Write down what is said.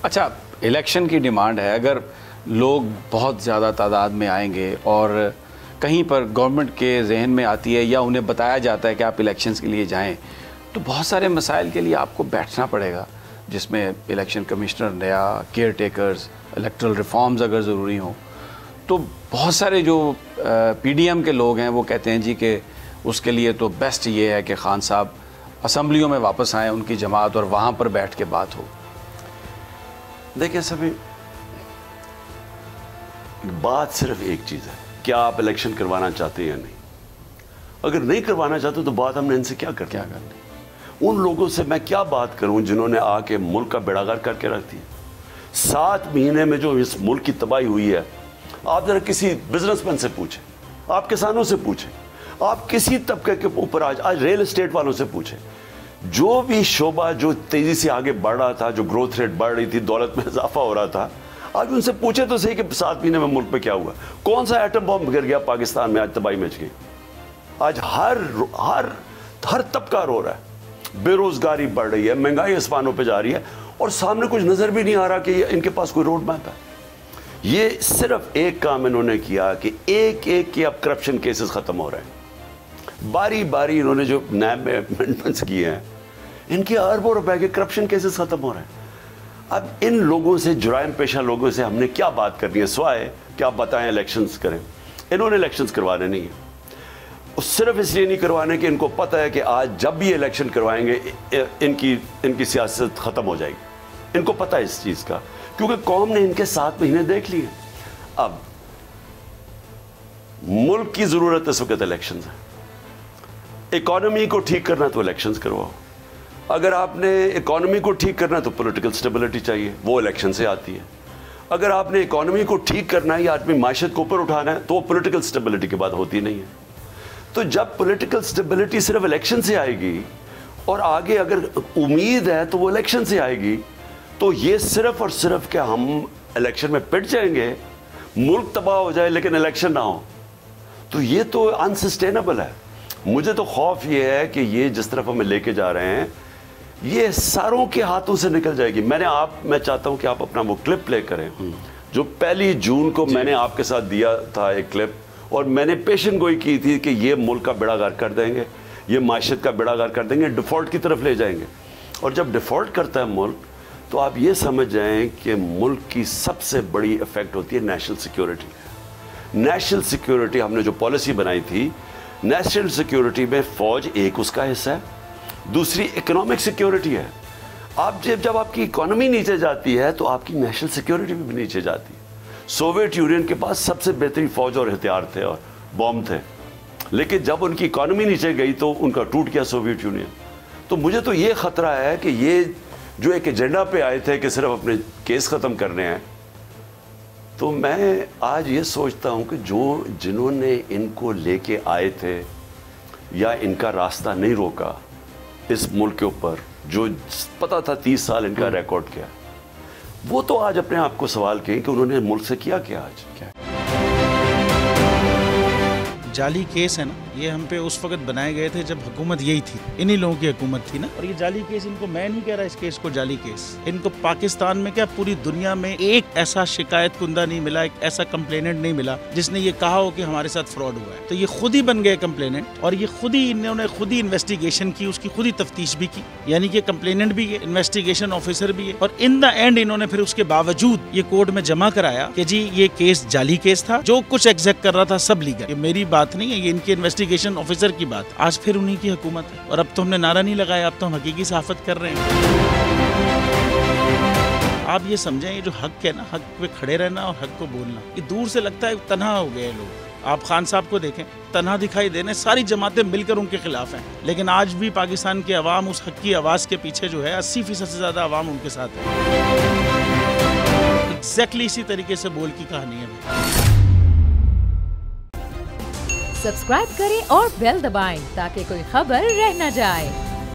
अच्छा, इलेक्शन की डिमांड है, अगर लोग बहुत ज़्यादा तादाद में आएंगे और कहीं पर गवर्नमेंट के जहन में आती है या उन्हें बताया जाता है कि आप इलेक्शंस के लिए जाएं, तो बहुत सारे मसाइल के लिए आपको बैठना पड़ेगा, जिसमें इलेक्शन कमिश्नर नया, केयर टेकर्स, इलेक्ट्रल रिफॉर्म्स अगर ज़रूरी हों। तो बहुत सारे जो PDM के लोग हैं वो कहते हैं जी कि उसके लिए तो बेस्ट ये है कि खान साहब असम्बलियों में वापस आएँ, उनकी जमात, और वहाँ पर बैठ के बात हो। देखिए सभी, बात सिर्फ एक चीज़ है, क्या आप इलेक्शन करवाना चाहते हैं या नहीं। अगर नहीं करवाना चाहते तो बात हमने इनसे क्या करनी। उन लोगों से मैं क्या बात करूं जिन्होंने आके मुल्क का बेड़ागर करके रख दिया। 7 महीने में जो इस मुल्क की तबाही हुई है, आप जरा किसी बिजनेसमैन से पूछें, आप किसानों से पूछें, आप किसी तबके के ऊपर आज रियल एस्टेट वालों से पूछें, जो भी शोबा जो तेजी से आगे बढ़ रहा था, जो ग्रोथ रेट बढ़ रही थी, दौलत में इजाफा हो रहा था, आज उनसे पूछे तो सही कि 7 महीने में मुल्क पे क्या हुआ। कौन सा एटम बॉम्ब गिर गया पाकिस्तान में, आज तबाही मच गई। आज हर तबका रो रहा है, बेरोजगारी बढ़ रही है, महंगाई आसमानों पे जा रही है, और सामने कुछ नजर भी नहीं आ रहा कि इनके पास कोई रोड मैप है। ये सिर्फ एक काम इन्होंने किया कि एक एक के अब करप्शन केसेस खत्म हो रहे हैं। बारी बारी इन्होंने जो नए अमेंडमेंट्स किए हैं, इनके अरबों रुपए के करप्शन केसेस खत्म हो रहे हैं। अब इन लोगों से, जुराइम पेशा लोगों से हमने क्या बात करनी है, सिवाय क्या आप बताएं इलेक्शंस करें। इन्होंने इलेक्शंस करवाने नहीं है, सिर्फ इसलिए नहीं करवाने कि इनको पता है कि आज जब भी इलेक्शन करवाएंगे इनकी सियासत खत्म हो जाएगी। इनको पता है इस चीज का, क्योंकि कौम ने इनके 7 महीने देख लिए। अब मुल्क की जरूरत इस वक्त इलेक्शन है। इकोनॉमी को ठीक करना तो इलेक्शंस करवाओ। अगर आपने इकोनॉमी को ठीक करना है तो पॉलिटिकल स्टेबिलिटी चाहिए, वो इलेक्शन से आती है। अगर आपने इकोनॉमी को ठीक करना है या अपनी माशत को ऊपर उठाना है तो पॉलिटिकल स्टेबिलिटी के बाद होती नहीं है। तो जब पॉलिटिकल स्टेबिलिटी सिर्फ इलेक्शन से आएगी और आगे अगर उम्मीद है तो वो इलेक्शन से आएगी, तो ये सिर्फ और सिर्फ क्या हम इलेक्शन में पिट जाएंगे, मुल्क तबाह हो जाए लेकिन इलेक्शन ना हो, तो ये तो अनसस्टेनेबल है। मुझे तो खौफ ये है कि ये जिस तरफ हमें लेके जा रहे हैं ये सारों के हाथों से निकल जाएगी। मैं चाहता हूं कि आप अपना वो क्लिप प्ले करें जो 1 जून को मैंने आपके साथ दिया था, एक क्लिप, और मैंने पेशन गोई की थी कि ये मुल्क का बेड़ागर कर देंगे, ये माशत का बेड़ागर कर देंगे, डिफ़ॉल्ट की तरफ ले जाएंगे। और जब डिफ़ॉल्ट करता है मुल्क, तो आप ये समझ जाएं कि मुल्क की सबसे बड़ी इफेक्ट होती है नेशनल सिक्योरिटी। नेशनल सिक्योरिटी हमने जो पॉलिसी बनाई थी, नेशनल सिक्योरिटी में फ़ौज एक उसका हिस्सा है, दूसरी इकोनॉमिक सिक्योरिटी है। आप जब आपकी इकोनॉमी नीचे जाती है तो आपकी नेशनल सिक्योरिटी भी नीचे जाती है। सोवियत यूनियन के पास सबसे बेहतरीन फौज और हथियार थे और बॉम्ब थे, लेकिन जब उनकी इकोनॉमी नीचे गई तो उनका टूट गया सोवियत यूनियन। तो मुझे तो ये खतरा है कि ये जो एक एजेंडा पे आए थे कि सिर्फ अपने केस ख़त्म करने हैं, तो मैं आज ये सोचता हूँ कि जिन्होंने इनको लेके आए थे या इनका रास्ता नहीं रोका इस मुल्क के ऊपर, जो पता था 30 साल इनका रिकॉर्ड क्या, वो तो आज अपने आप को सवाल करें कि उन्होंने मुल्क से किया क्या। आज क्या जाली केस है ना, ये हम पे उस वक्त बनाए गए थे जब हुकूमत यही थी, इन्हीं लोगों की हुकूमत थी ना। और ये जाली केस, इनको मैं नहीं कह रहा इस केस को जाली केस, इनको पाकिस्तान में क्या पूरी दुनिया में एक ऐसा शिकायत कुंदा नहीं मिला, एक ऐसा कंप्लेनेंट नहीं मिला जिसने ये कहा हो कि हमारे साथ फ्रॉड हुआ है। तो ये खुद ही बन गए कंप्लेनेंट, और ये इन्होंने खुद ही इन्वेस्टिगेशन की, उसकी खुद ही तफ्तीश भी की, यानी कि कंप्लेनेंट भी है, इन्वेस्टिगेशन ऑफिसर भी है। और इन द एंड इन्होंने फिर उसके बावजूद ये कोर्ट में जमा कराया कि जी ये केस जाली केस था, जो कुछ एग्जैक्ट कर रहा था सब लीगल। ये मेरी बात नहीं है, ये इनके इन्वेस्टिगेशन ऑफिसर की बात। आज फिर उन्हीं की हुकूमत है, और अब तो हमने नारा नहीं लगाया, अब तो हम हकीकी सहाफत कर रहे हैं। आप ये समझें, ये जो हक है ना, हक पे खड़े रहना और हक को बोलना, ये दूर से लगता है तन्हा हो गए लोग। आप खान साहब को देखें, तन्हा दिखाई देने, सारी जमातें मिलकर उनके खिलाफ हैं, लेकिन आज भी पाकिस्तान की आवाम उस हक की आवाज़ के पीछे जो है 80% से ज़्यादा आवाम उनके साथ है। एग्जैक्टली इसी तरीके से बोल की कहानी है। सब्सक्राइब करें और बेल दबाएं ताकि कोई खबर रह न जाए।